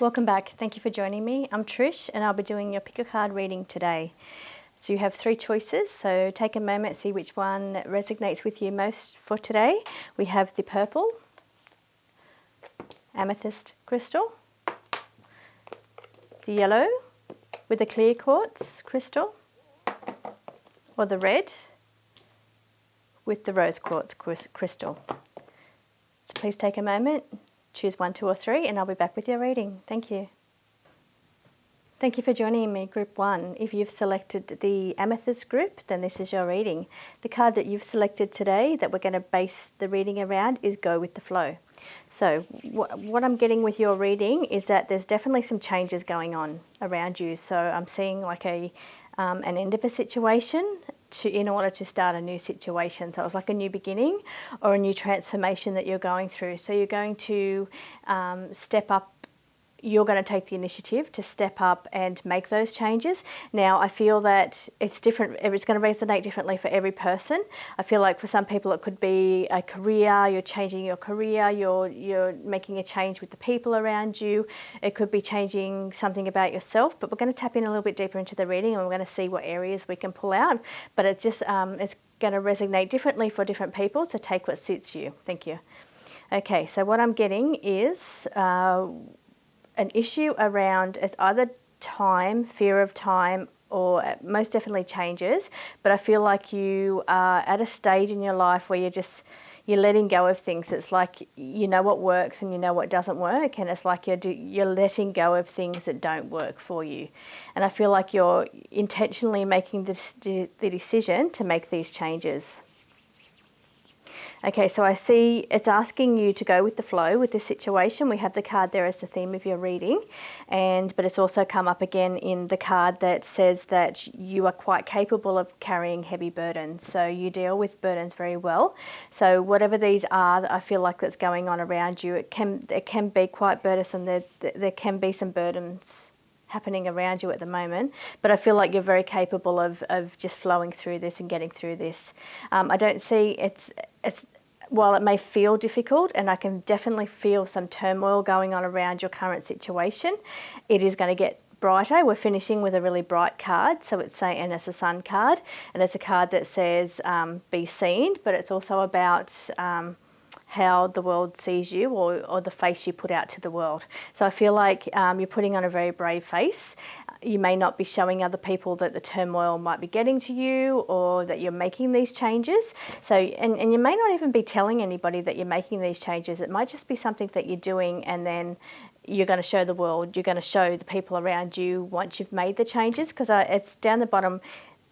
Welcome back. Thank you for joining me. I'm Trish and I'll be doing your pick a card reading today. So you have 3 choices, so take a moment, see which one resonates with you most for today. We have the purple, amethyst crystal, the yellow with the clear quartz crystal, or the red with the rose quartz crystal. So please take a moment, choose 1, 2 or 3 and I'll be back with your reading. Thank you. Thank you for joining me, Group 1. If you've selected the Amethyst group, then this is your reading. The card that you've selected today that we're going to base the reading around is Go with the Flow. So what I'm getting with your reading is that there's definitely some changes going on around you. So I'm seeing like an end of a situation in order to start a new situation. So it's like a new beginning or a new transformation that you're going through. So you're going to step up. You're going to take the initiative to step up and make those changes. Now, I feel that it's different. It's going to resonate differently for every person. I feel like for some people it could be a career. You're changing your career. You're making a change with the people around you. It could be changing something about yourself. But we're going to tap in a little bit deeper into the reading, and we're going to see what areas we can pull out. But it's just it's going to resonate differently for different people. So take what suits you. Thank you. Okay. So what I'm getting is an issue around it's either time, fear of time, or most definitely changes. But I feel like you are at a stage in your life where you're letting go of things. It's like you know what works and you know what doesn't work, and it's like you're letting go of things that don't work for you. And I feel like you're intentionally making the decision to make these changes. Okay, so I see it's asking you to go with the flow with this situation. We have the card there as the theme of your reading, but it's also come up again in the card that says that you are quite capable of carrying heavy burdens. So you deal with burdens very well. So whatever these are that I feel like that's going on around you, it can be quite burdensome. There can be some burdens happening around you at the moment, but I feel like you're very capable of just flowing through this and getting through this. I don't see it's while it may feel difficult, and I can definitely feel some turmoil going on around your current situation, it is going to get brighter. We're finishing with a really bright card, so and it's a sun card, and it's a card that says be seen, but it's also about how the world sees you or the face you put out to the world. So I feel like you're putting on a very brave face. You may not be showing other people that the turmoil might be getting to you or that you're making these changes. So, and you may not even be telling anybody that you're making these changes. It might just be something that you're doing, and then you're going to show the world, you're going to show the people around you once you've made the changes, because it's down the bottom.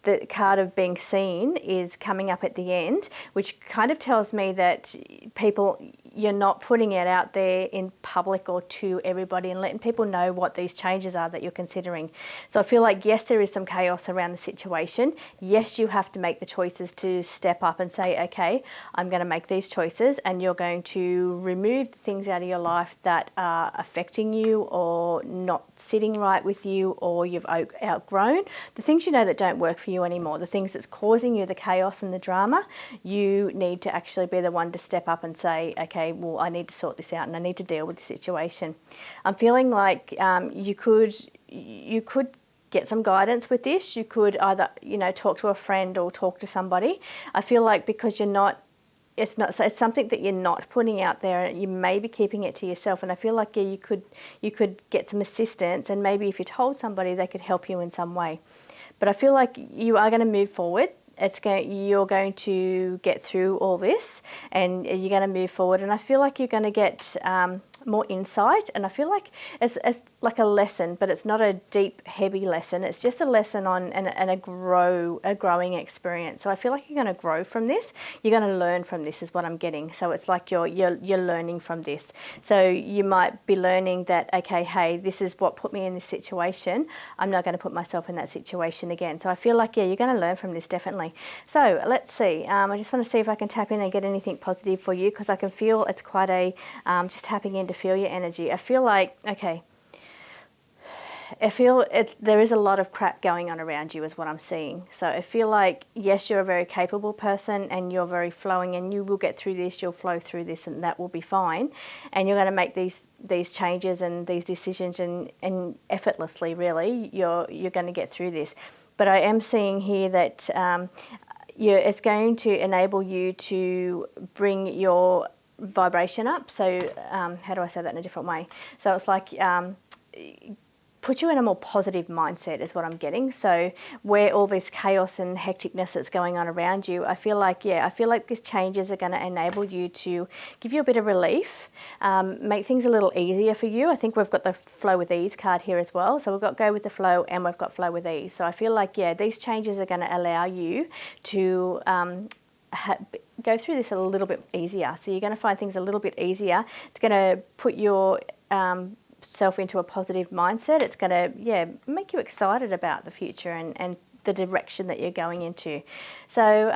The card of being seen is coming up at the end, which kind of tells me that you're not putting it out there in public or to everybody and letting people know what these changes are that you're considering. So I feel like, yes, there is some chaos around the situation. Yes, you have to make the choices to step up and say, okay, I'm going to make these choices, and you're going to remove the things out of your life that are affecting you or not sitting right with you, or you've outgrown. The things you know that don't work for you anymore, the things that's causing you the chaos and the drama, you need to actually be the one to step up and say, okay, well, I need to sort this out and I need to deal with the situation. I'm feeling like you could get some guidance with this. You could either, talk to a friend or talk to somebody. I feel like because it's something that you're not putting out there, and you may be keeping it to yourself. And I feel like you could get some assistance, and maybe if you told somebody, they could help you in some way. But I feel like you are going to move forward. You're going to get through all this, and you're going to move forward. And I feel like you're going to get more insight, and I feel like it's like a lesson, but it's not a deep, heavy lesson. It's just a lesson on and a growing experience. So I feel like you're going to grow from this. You're going to learn from this, is what I'm getting. So it's like you're learning from this. So you might be learning that, okay, hey, this is what put me in this situation. I'm not going to put myself in that situation again. So I feel like, yeah, you're going to learn from this, definitely. So let's see. I just want to see if I can tap in and get anything positive for you, because I can feel it's quite a just tapping in to feel your energy. I feel like, okay, there is a lot of crap going on around you is what I'm seeing. So I feel like, yes, you're a very capable person and you're very flowing and you will get through this, you'll flow through this and that will be fine. And you're going to make these changes and these decisions and effortlessly, really, you're going to get through this. But I am seeing here that it's going to enable you to bring your vibration up. So how do I say that in a different way? So it's like put you in a more positive mindset is what I'm getting. So where all this chaos and hecticness that's going on around you, I feel like these changes are going to enable you to give you a bit of relief, make things a little easier for you. I think we've got the flow with ease card here as well. So we've got go with the flow and we've got flow with ease. So I feel like, these changes are going to allow you to go through this a little bit easier. So you're going to find things a little bit easier. It's going to put your self into a positive mindset. It's going to make you excited about the future and the direction that you're going into. So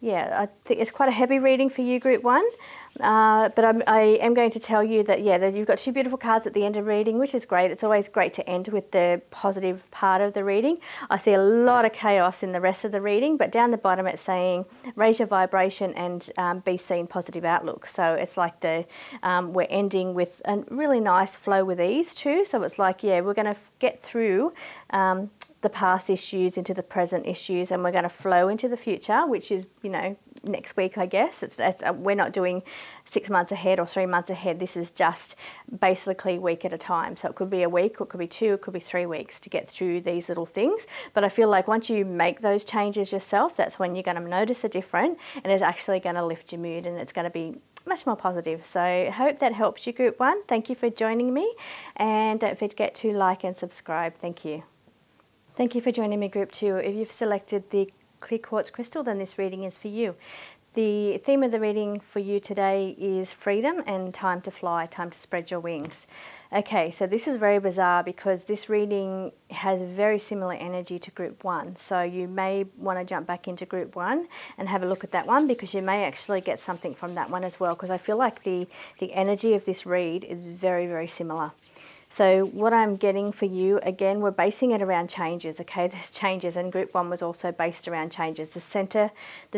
I think it's quite a heavy reading for you, Group 1. But I am going to tell you that you've got two beautiful cards at the end of reading, which is great. It's always great to end with the positive part of the reading. I see a lot of chaos in the rest of the reading, but down the bottom it's saying raise your vibration and be seen positive outlook. So it's like we're ending with a really nice flow with ease too. So it's like we're going to get through the past issues into the present issues, and we're going to flow into the future, which is, next week, I guess. We're not doing 6 months ahead or 3 months ahead. This is just basically a week at a time. So it could be a week, or it could be 2, it could be 3 weeks to get through these little things. But I feel like once you make those changes yourself, that's when you're going to notice a difference, and it's actually going to lift your mood, and it's going to be much more positive. So I hope that helps you, Group 1. Thank you for joining me, and don't forget to like and subscribe. Thank you. Thank you for joining me, Group 2. If you've selected the clear quartz crystal, then this reading is for you. The theme of the reading for you today is freedom and time to fly, time to spread your wings. Okay, so this is very bizarre because this reading has very similar energy to Group 1. So you may want to jump back into Group 1 and have a look at that one, because you may actually get something from that one as well, because I feel like the energy of this read is very, very similar. So what I'm getting for you, again, we're basing it around changes, okay? There's changes, and Group 1 was also based around changes. The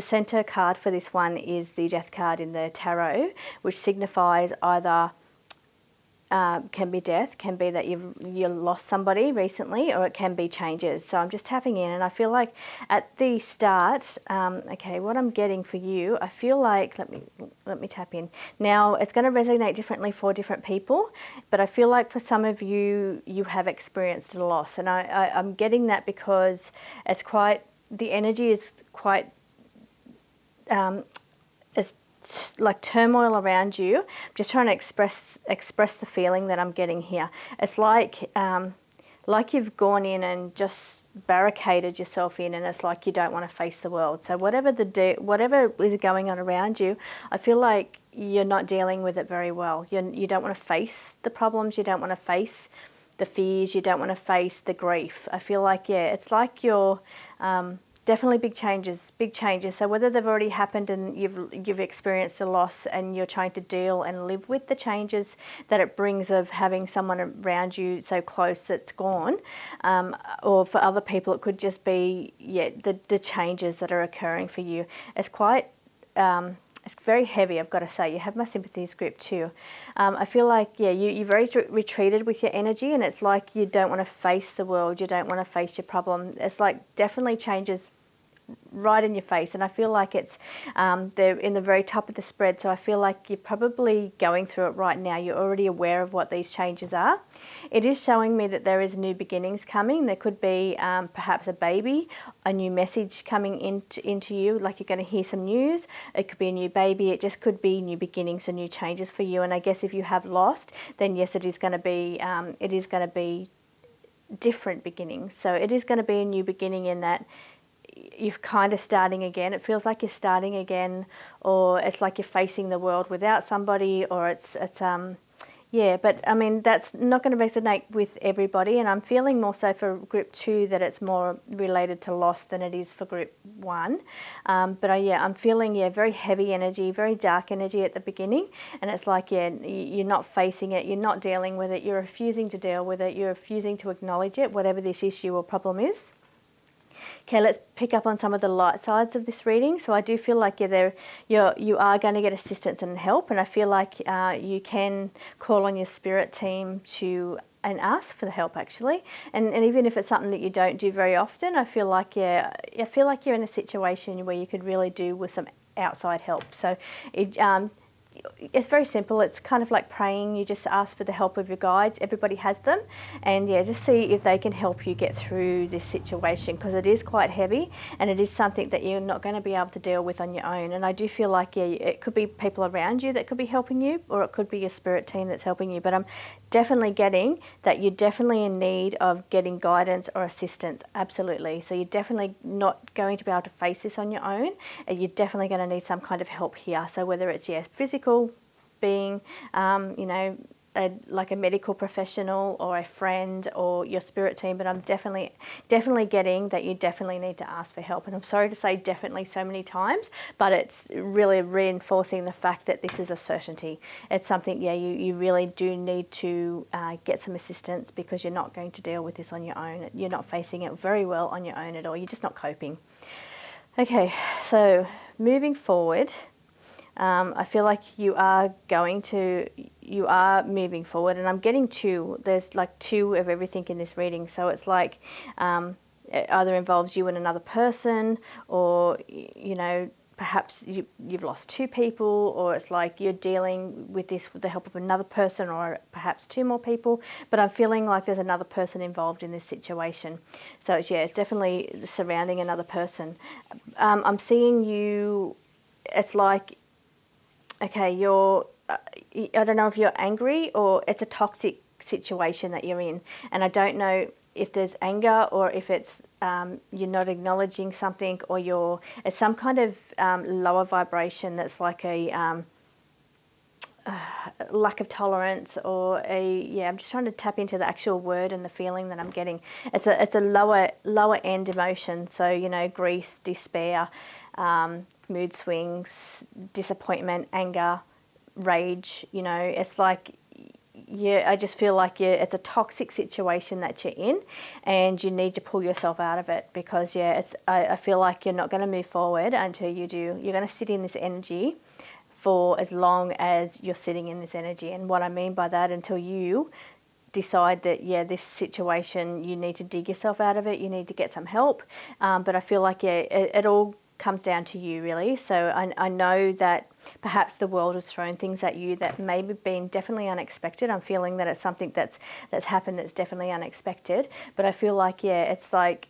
center card for this one is the Death card in the tarot, which signifies either can be death, can be that you lost somebody recently, or it can be changes. So I'm just tapping in, and I feel like at the start, okay, what I'm getting for you, I feel like, let me tap in. Now, it's going to resonate differently for different people, but I feel like for some of you, you have experienced a loss, and I'm getting that because it's the energy is quite, it's like turmoil around you. I'm just trying to express the feeling that I'm getting here. It's like you've gone in and just barricaded yourself in, and it's like you don't want to face the world. So whatever is going on around you, I feel like you're not dealing with it very well. You don't want to face the problems. You don't want to face the fears. You don't want to face the grief. I feel like it's like you're definitely big changes. So whether they've already happened and you've experienced a loss and you're trying to deal and live with the changes that it brings of having someone around you so close that's gone, or for other people it could just be the changes that are occurring for you. It's quite it's very heavy, I've got to say. You have my sympathies, Group 2. I feel like, you're very retreated with your energy, and it's like you don't want to face the world. You don't want to face your problem. It's like definitely changes right in your face, and I feel like it's they're in the very top of the spread, so I feel like you're probably going through it right now. You're already aware of what these changes are. It is showing me that there is new beginnings coming. There could be perhaps a baby, a new message coming into you, like you're going to hear some news. It could be a new baby. It just could be new beginnings and new changes for you. And I guess if you have lost, then yes, it is going to be different beginnings. So it is going to be a new beginning in that you're kind of starting again. It feels like you're starting again, or it's like you're facing the world without somebody, or it's Yeah, but I mean, that's not going to resonate with everybody, and I'm feeling more so for group 2 that it's more related to loss than it is for group 1. But I'm feeling, very heavy energy, very dark energy at the beginning, and it's like, you're not facing it, you're not dealing with it, you're refusing to deal with it, you're refusing to acknowledge it, whatever this issue or problem is. Okay, let's pick up on some of the light sides of this reading. So I do feel like you are going to get assistance and help, and I feel like you can call on your spirit team and ask for the help actually. And even if it's something that you don't do very often, I feel like you're in a situation where you could really do with some outside help. So it's very simple. It's kind of like praying. You just ask for the help of your guides. Everybody has them. And just see if they can help you get through this situation, because it is quite heavy and it is something that you're not going to be able to deal with on your own. And I do feel like, it could be people around you that could be helping you, or it could be your spirit team that's helping you. But I'm definitely getting that you're definitely in need of getting guidance or assistance. Absolutely. So you're definitely not going to be able to face this on your own. You're definitely going to need some kind of help here. So whether it's physical being, like a medical professional or a friend or your spirit team, but I'm definitely getting that you definitely need to ask for help. And I'm sorry to say definitely so many times, but it's really reinforcing the fact that this is a certainty. It's something, you really do need to get some assistance, because you're not going to deal with this on your own. You're not facing it very well on your own at all. You're just not coping. Okay, so moving forward, I feel like you are moving forward, and I'm getting two. There's like two of everything in this reading. So it's like it either involves you and another person, or perhaps you've lost two people, or it's like you're dealing with this with the help of another person, or perhaps two more people. But I'm feeling like there's another person involved in this situation. So it's definitely surrounding another person. I'm seeing you. It's like, okay, I don't know if you're angry or it's a toxic situation that you're in. And I don't know if there's anger, or if it's you're not acknowledging something, or it's some kind of lower vibration that's like a lack of tolerance, or I'm just trying to tap into the actual word and the feeling that I'm getting. It's a lower end emotion. So, grief, despair, mood swings, disappointment, anger, rage, it's like, I just feel like it's a toxic situation that you're in, and you need to pull yourself out of it, because I feel like you're not going to move forward until you do. You're going to sit in this energy for as long as you're sitting in this energy. And what I mean by that, until you decide that, this situation, you need to dig yourself out of it, you need to get some help. But I feel like, it all comes down to you, really. So I know that perhaps the world has thrown things at you that may have been definitely unexpected. I'm feeling that it's something that's happened that's definitely unexpected. But I feel like, it's like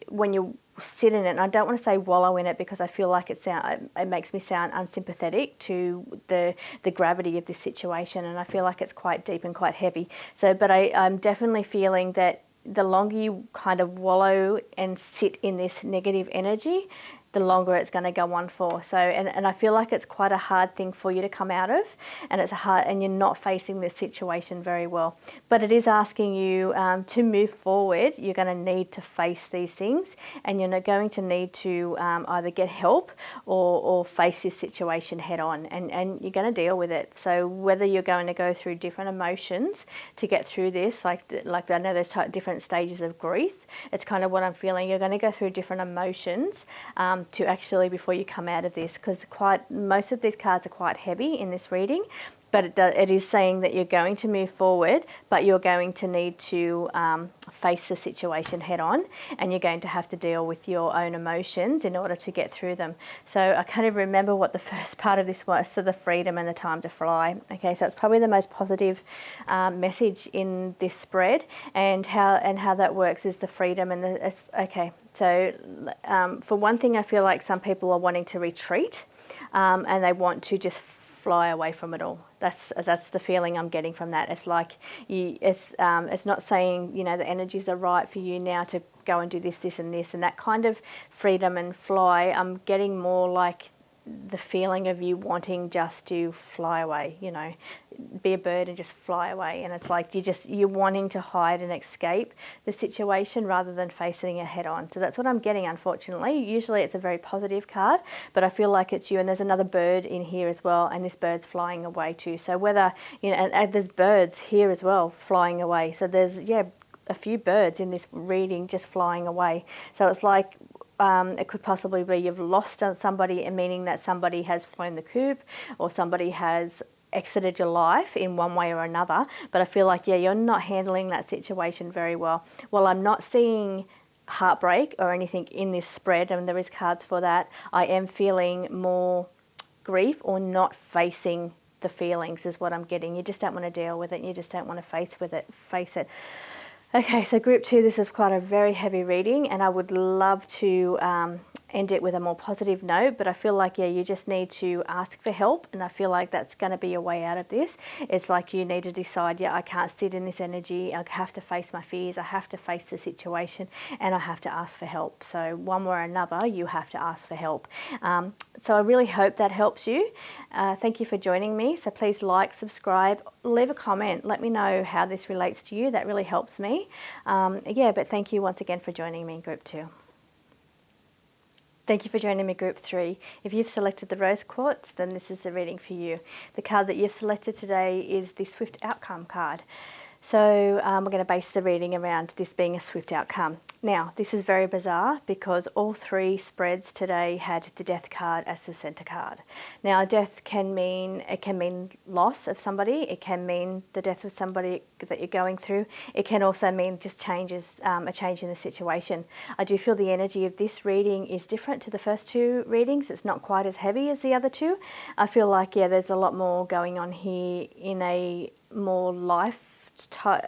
when you sit in it, and I don't want to say wallow in it, because I feel like it makes me sound unsympathetic to the gravity of this situation, and I feel like it's quite deep and quite heavy. So, but I'm definitely feeling that the longer you kind of wallow and sit in this negative energy, the longer it's going to go on for. So, and I feel like it's quite a hard thing for you to come out of, and and you're not facing this situation very well. But it is asking you to move forward. You're going to need to face these things, and you're going to need to either get help or face this situation head on, and you're going to deal with it. So whether you're going to go through different emotions to get through this, like I know there's different stages of grief. It's kind of what I'm feeling. You're going to go through different emotions to actually, before you come out of this, because most of these cards are quite heavy in this reading, but it is saying that you're going to move forward, but you're going to need to face the situation head on, and you're going to have to deal with your own emotions in order to get through them. So I kind of remember what the first part of this was, so the freedom and the time to fly. Okay, so it's probably the most positive message in this spread, and how that works is the freedom and okay. So for one thing, I feel like some people are wanting to retreat, and they want to just fly away from it all. That's the feeling I'm getting from that. It's like it's not saying the energies are right for you now to go and do this and that kind of freedom and fly. I'm getting more like the feeling of you wanting just to fly away, you know, be a bird and just fly away. And it's like you're wanting to hide and escape the situation rather than facing it head on. So that's what I'm getting, unfortunately. Usually it's a very positive card, but I feel like it's you. And there's another bird in here as well, and this bird's flying away too. So whether, you know, and there's birds here as well flying away. So there's, yeah, a few birds in this reading just flying away. So it's like, it could possibly be you've lost somebody, meaning that somebody has flown the coop or somebody has exited your life in one way or another. But I feel like, yeah, you're not handling that situation very well. Well, I'm not seeing heartbreak or anything in this spread, and there is cards for that. I am feeling more grief or not facing the feelings is what I'm getting. You just don't want to deal with it. And you just don't want to face it. Okay, so group 2, this is quite a very heavy reading, and I would love to end it with a more positive note, but I feel like, yeah, you just need to ask for help, and I feel like that's going to be a way out of this. It's like you need to decide, yeah, I can't sit in this energy, I have to face my fears, I have to face the situation, and I have to ask for help. So one way or another, you have to ask for help. So I really hope that helps you. Thank you for joining me. So please like, subscribe, leave a comment, let me know how this relates to you. That really helps me. Yeah, but thank you once again for joining me in group 2. Thank you for joining me group 3. If you've selected the rose quartz, then this is the reading for you. The card that you've selected today is the swift outcome card. So we're going to base the reading around this being a swift outcome. Now, this is very bizarre because all 3 spreads today had the death card as the center card. Now, death can mean loss of somebody. It can mean the death of somebody that you're going through. It can also mean just a change in the situation. I do feel the energy of this reading is different to the first 2 readings. It's not quite as heavy as the other 2. I feel like, yeah, there's a lot more going on here in a more life type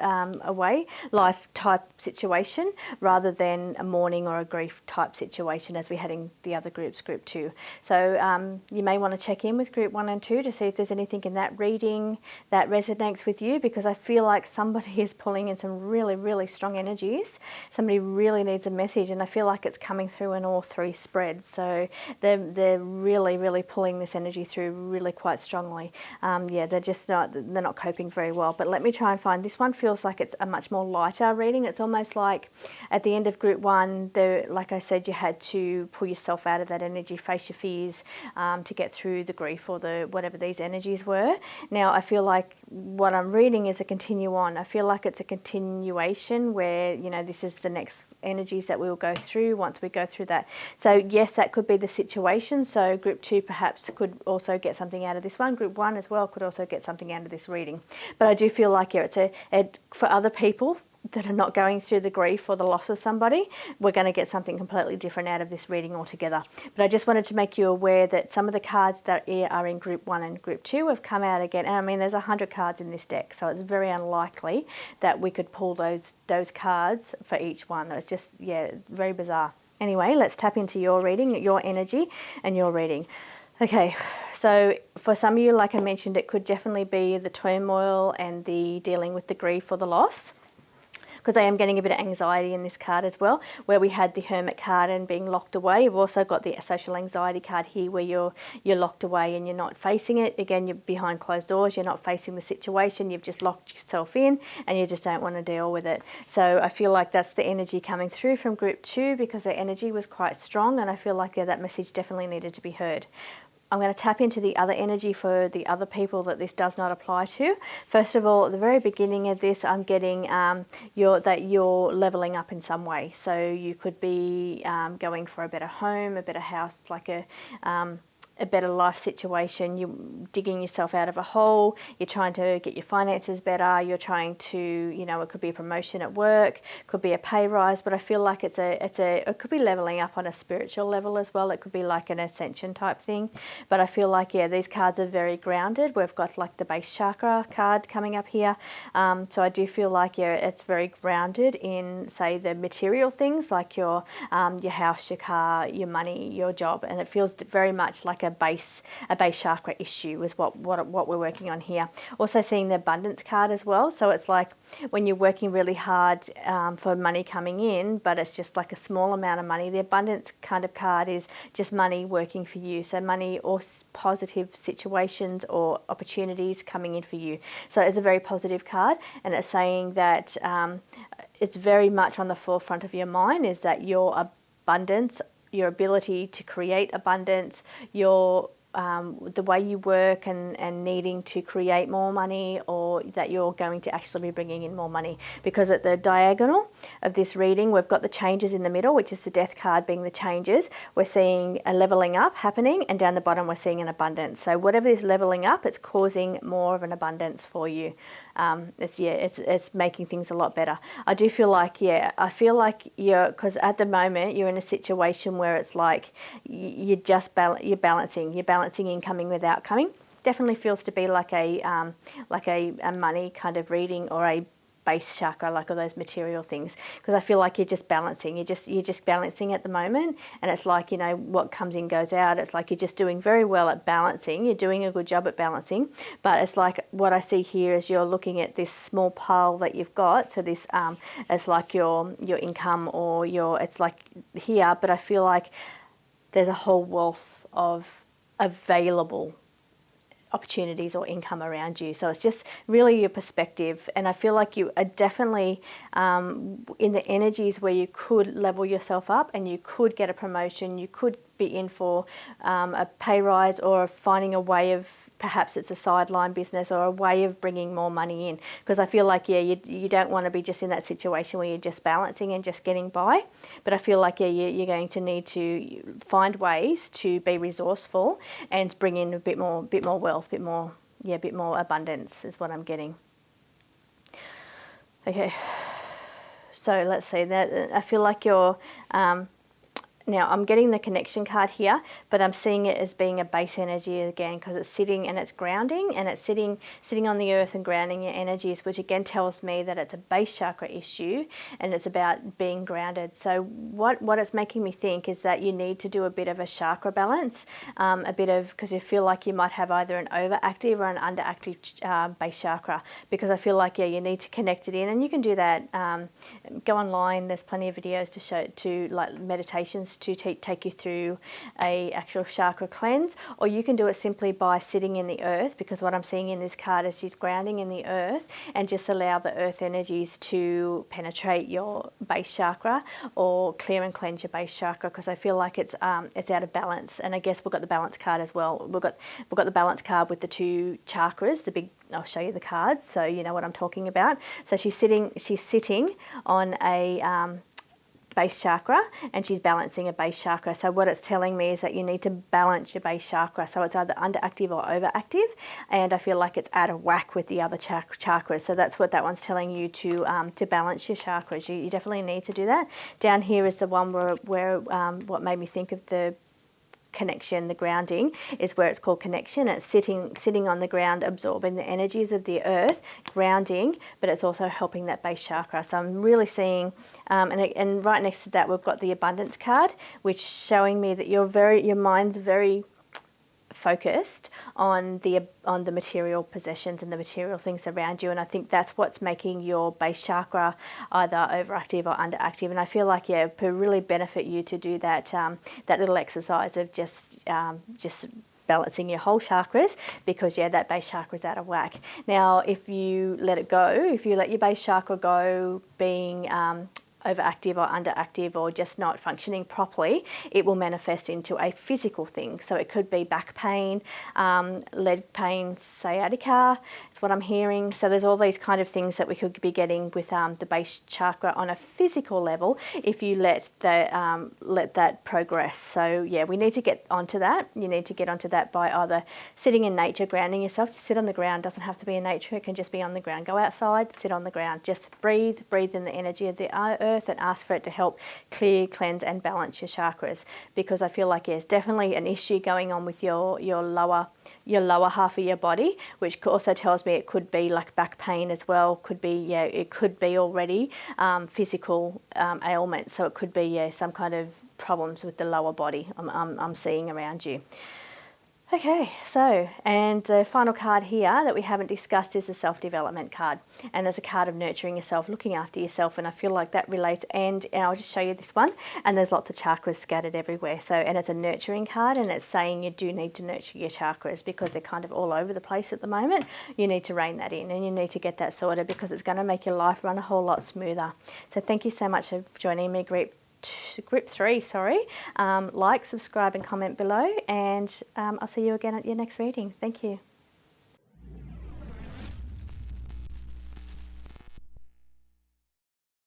situation rather than a mourning or a grief type situation as we had in the other groups, group 2. So you may want to check in with group 1 and 2 to see if there's anything in that reading that resonates with you, because I feel like somebody is pulling in some really, really strong energies. Somebody really needs a message, and I feel like it's coming through in all 3 spreads. So they're really, really pulling this energy through really quite strongly. Yeah, they're not coping very well. But let me try and find, this one feels like it's a much more lighter reading. It's almost like at the end of group 1, like I said, you had to pull yourself out of that energy, face your fears to get through the grief or the whatever these energies were. Now I feel like what I'm reading is a continue on. I feel like it's a continuation where, you know, this is the next energies that we will go through once we go through that. So yes, that could be the situation. So group 2 perhaps could also get something out of this one. Group 1 as well could also get something out of this reading. But I do feel like, yeah, for other people that are not going through the grief or the loss of somebody, we're going to get something completely different out of this reading altogether. But I just wanted to make you aware that some of the cards that are in group 1 and group 2 have come out again. And I mean, there's 100 cards in this deck, so it's very unlikely that we could pull those cards for each one. It's just, yeah, very bizarre. Anyway, let's tap into your reading, your energy and your reading. Okay, so for some of you, like I mentioned, it could definitely be the turmoil and the dealing with the grief or the loss, because I am getting a bit of anxiety in this card as well, where we had the Hermit card and being locked away. We've also got the social anxiety card here where you're locked away and you're not facing it. Again, you're behind closed doors, you're not facing the situation, you've just locked yourself in and you just don't want to deal with it. So I feel like that's the energy coming through from group 2 because the energy was quite strong, and I feel like, yeah, that message definitely needed to be heard. I'm going to tap into the other energy for the other people that this does not apply to. First of all, at the very beginning of this, I'm getting that you're leveling up in some way. So you could be going for a better home, a better house, like a better life situation. You're digging yourself out of a hole. You're trying to get your finances better. You're trying to, you know, it could be a promotion at work, could be a pay rise, but I feel like it could be leveling up on a spiritual level as well. It could be like an ascension type thing. But I feel like, yeah, these cards are very grounded. We've got like the base chakra card coming up here. So I do feel like, yeah, it's very grounded in, say, the material things like your house, your car, your money, your job, and it feels very much like like a base chakra issue is what we're working on here. Also seeing the abundance card as well. So it's like when you're working really hard for money coming in, but it's just like a small amount of money. The abundance kind of card is just money working for you. So money or positive situations or opportunities coming in for you. So it's a very positive card, and it's saying that it's very much on the forefront of your mind is that your abundance, your ability to create abundance, your the way you work and needing to create more money, or that you're going to actually be bringing in more money. Because at the diagonal of this reading, we've got the changes in the middle, which is the death card being the changes. We're seeing a leveling up happening, and down the bottom we're seeing an abundance. So whatever is leveling up, it's causing more of an abundance for you. It's making things a lot better. I do feel like, I feel like because at the moment you're in a situation where it's like you're balancing incoming with outcoming. Definitely feels to be like a money kind of reading, or a base chakra, like all those material things, because I feel like you're just balancing. You're just balancing at the moment, and it's like, what comes in goes out. It's like you're just doing very well at balancing. You're doing a good job at balancing, but it's like what I see here is you're looking at this small pile that you've got. So this it's like your income, or it's like here, but I feel like there's a whole wealth of available opportunities or income around you. So it's just really your perspective, and I feel like you are definitely in the energies where you could level yourself up, and you could get a promotion, you could be in for a pay rise, or finding a way of, perhaps it's a sideline business, or a way of bringing more money in. Because I feel like, you don't want to be just in that situation where you're just balancing and just getting by. But I feel like, you're going to need to find ways to be resourceful and bring in a bit more wealth, bit more abundance is what I'm getting. Okay, so let's see that. I feel like you're now I'm getting the connection card here, but I'm seeing it as being a base energy again, because it's sitting and it's grounding, and it's sitting on the earth and grounding your energies, which again tells me that it's a base chakra issue, and it's about being grounded. So what it's making me think is that you need to do a bit of a chakra balance, because you feel like you might have either an overactive or an underactive base chakra, because I feel like, you need to connect it in, and you can do that. Go online, there's plenty of videos to like meditations to take you through a actual chakra cleanse, or you can do it simply by sitting in the earth, because what I'm seeing in this card is she's grounding in the earth, and just allow the earth energies to penetrate your base chakra, or clear and cleanse your base chakra, because I feel like it's out of balance. And I guess we've got the balance card as well. We've got the balance card with the two chakras, the big, I'll show you the cards so you know what I'm talking about. So she's sitting on a base chakra, and she's balancing a base chakra. So what it's telling me is that you need to balance your base chakra. So it's either underactive or overactive, and I feel like it's out of whack with the other chakras. So that's what that one's telling you, to balance your chakras. You definitely need to do that. Down here is the one where what made me think of the connection, the grounding, is where it's called connection. It's sitting on the ground, absorbing the energies of the earth, grounding, but it's also helping that base chakra. So I'm really seeing, and right next to that we've got the abundance card, which showing me that your mind's very focused on the material possessions and the material things around you, and I think that's what's making your base chakra either overactive or underactive. And I feel like, it could really benefit you to do that little exercise of just balancing your whole chakras, because that base chakra is out of whack. Now if you let it go, if you let your base chakra go being overactive or underactive, or just not functioning properly, it will manifest into a physical thing. So it could be back pain, leg pain, sciatica, it's what I'm hearing. So there's all these kind of things that we could be getting with the base chakra on a physical level, if you let that progress. So we need to get onto that. You need to get onto that by either sitting in nature, grounding yourself. Just sit on the ground, doesn't have to be in nature, it can just be on the ground. Go outside, sit on the ground, just breathe in the energy of the earth, and ask for it to help clear, cleanse and balance your chakras, because I feel like there's definitely an issue going on with your lower half of your body, which also tells me it could be like back pain as well. Could be it could be already physical ailment. So it could be some kind of problems with the lower body I'm seeing around you. Okay, so, and the final card here that we haven't discussed is the self-development card. And there's a card of nurturing yourself, looking after yourself, and I feel like that relates, and I'll just show you this one, and there's lots of chakras scattered everywhere. So, and it's a nurturing card, and it's saying you do need to nurture your chakras because they're kind of all over the place at the moment. You need to rein that in, and you need to get that sorted because it's going to make your life run a whole lot smoother. So thank you so much for joining me, Group 3, sorry. Like, subscribe and comment below, and I'll see you again at your next reading. Thank you.